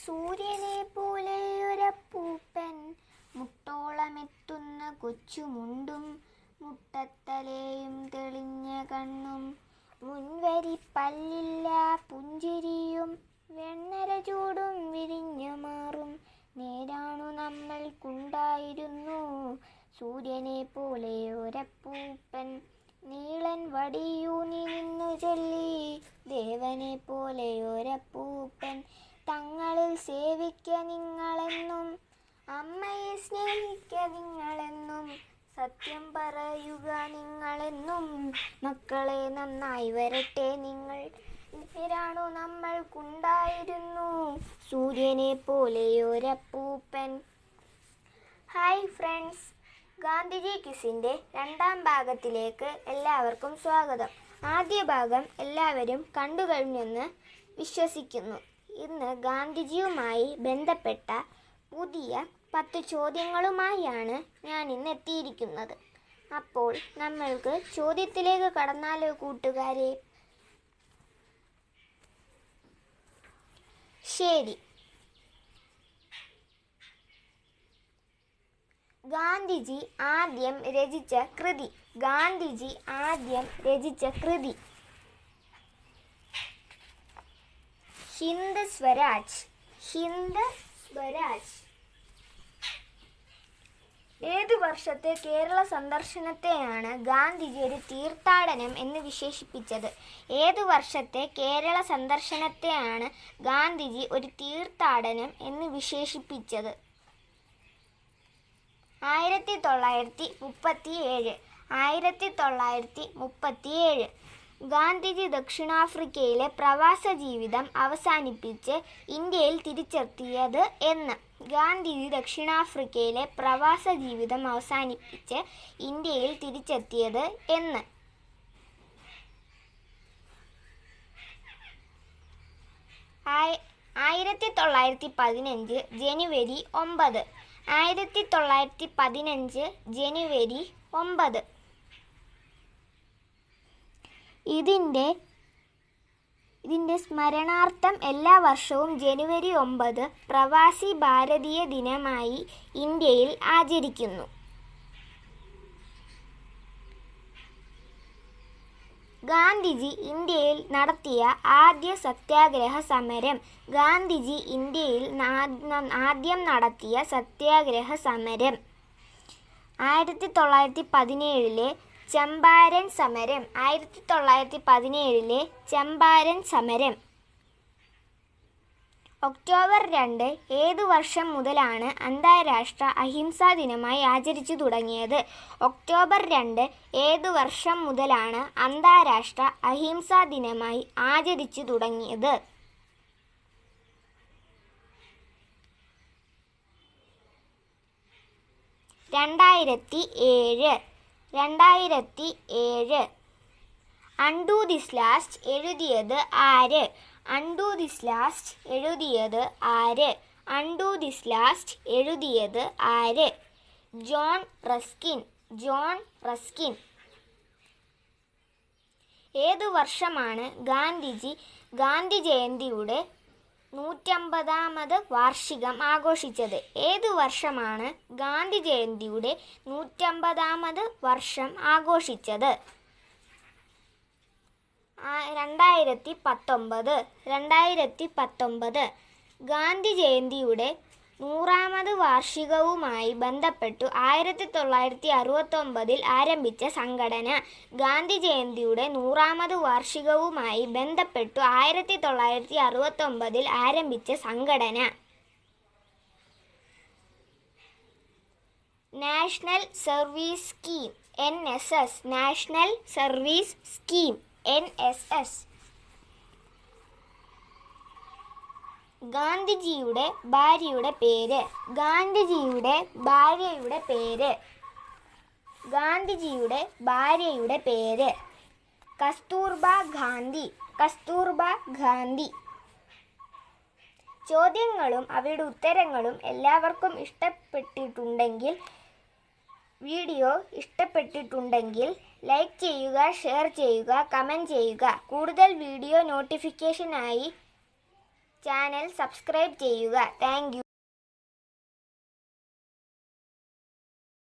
സൂര്യനെ പോലെയൊരപ്പൂപ്പൻ, മുട്ടോളമെത്തുന്ന കൊച്ചുമുണ്ടും മുട്ടത്തലയും തെളിഞ്ഞ കണ്ണും, മുൻവരി പല്ലില്ല പുഞ്ചിരിയും വെണ്ണര ചൂടും വിരിഞ്ഞു മാറും നേരാണു നമ്മൾക്കുണ്ടായിരുന്നു സൂര്യനെ പോലെയൊരപ്പൂപ്പൻ. നീളൻ വടിയൂന്നി നിന്നു ചൊല്ലി ദേവനെ പോലെയൊരപ്പൂപ്പൻ. തങ്ങളിൽ സേവിക്ക നിങ്ങളെന്നും അമ്മയെ സ്നേഹിക്ക നിങ്ങളെന്നും സത്യം പറയുക നിങ്ങളെന്നും മക്കളെ നന്നായി വരട്ടെ നിങ്ങൾ. നേരാണു നമ്മൾക്കുണ്ടായിരുന്നു സൂര്യനെ പോലെയൊരപ്പൂപ്പൻ. ഹായ് ഫ്രണ്ട്സ്, ഗാന്ധിജി ക്വിസിൻ്റെ രണ്ടാം ഭാഗത്തിലേക്ക് എല്ലാവർക്കും സ്വാഗതം. ആദ്യ ഭാഗം എല്ലാവരും കണ്ടു കഴിഞ്ഞെന്ന് വിശ്വസിക്കുന്നു. ഇന്ന് ഗാന്ധിജിയുമായി ബന്ധപ്പെട്ട പുതിയ 10 ചോദ്യങ്ങളുമായാണ് ഞാൻ ഇന്ന് എത്തിയിരിക്കുന്നത്. അപ്പോൾ നമ്മൾക്ക് ചോദ്യത്തിലേക്ക് കടന്നാലോ കൂട്ടുകാരെ? ശരി. ഗാന്ധിജി ആദ്യം രചിച്ച കൃതി. ഹിന്ദ് സ്വരാജ്. ഏതു വർഷത്തെ കേരള സന്ദർശനത്തെയാണ് ഗാന്ധിജി ഒരു തീർത്ഥാടനം എന്ന് വിശേഷിപ്പിച്ചത്? 1937. ഗാന്ധിജി ദക്ഷിണാഫ്രിക്കയിലെ പ്രവാസ ജീവിതം അവസാനിപ്പിച്ച് ഇന്ത്യയിൽ തിരിച്ചെത്തിയത് എന്ന്? 1915 ജനുവരി 9. 1915 ജനുവരി 9. ഇതിൻ്റെ സ്മരണാർത്ഥം എല്ലാ വർഷവും ജനുവരി 9 പ്രവാസി ഭാരതീയ ദിനമായി ഇന്ത്യയിൽ ആചരിക്കുന്നു. ഗാന്ധിജി ഇന്ത്യയിൽ നടത്തിയ ആദ്യ സത്യാഗ്രഹ സമരം. ഗാന്ധിജി ഇന്ത്യയിൽ ആദ്യം നടത്തിയ സത്യാഗ്രഹ സമരം 1917 ചമ്പാരൻ സമരം. 1917 ചമ്പാരൻ സമരം. ഒക്ടോബർ 2 ഏതു വർഷം മുതലാണ് അന്താരാഷ്ട്ര അഹിംസാ ദിനമായി ആചരിച്ചു തുടങ്ങിയത്? ഒക്ടോബർ 2 ഏതു വർഷം മുതലാണ് അന്താരാഷ്ട്ര അഹിംസാ ദിനമായി ആചരിച്ചു തുടങ്ങിയത്? 2007. അൺഡു ദിസ് ലാസ്റ്റ് എഴുതിയത് ആര്? John Ruskin. ഏതു വർഷമാണ് ഗാന്ധി ജയന്തിയുടെ 150ാമത് വാർഷികം ആഘോഷിച്ചത്? 2019. ഗാന്ധി ജയന്തിയുടെ 100ാമത് വാർഷികവുമായി ബന്ധപ്പെട്ടു 1969 ആരംഭിച്ച സംഘടന. ഗാന്ധി ജയന്തിയുടെ 100ാമത് വാർഷികവുമായി ബന്ധപ്പെട്ടു 1969 ആരംഭിച്ച സംഘടന. National service scheme. NSS. ഗാന്ധിജിയുടെ ഭാര്യയുടെ പേര്? കസ്തൂർബ ഗാന്ധി. ചോദ്യങ്ങളും അവയുടെ ഉത്തരങ്ങളും എല്ലാവർക്കും വീഡിയോ ഇഷ്ടപ്പെട്ടിട്ടുണ്ടെങ്കിൽ ലൈക്ക് ചെയ്യുക, ഷെയർ ചെയ്യുക, കമൻറ്റ് ചെയ്യുക. കൂടുതൽ വീഡിയോ നോട്ടിഫിക്കേഷനായി ചാനൽ സബ്സ്ക്രൈബ് ചെയ്യുക. താങ്ക്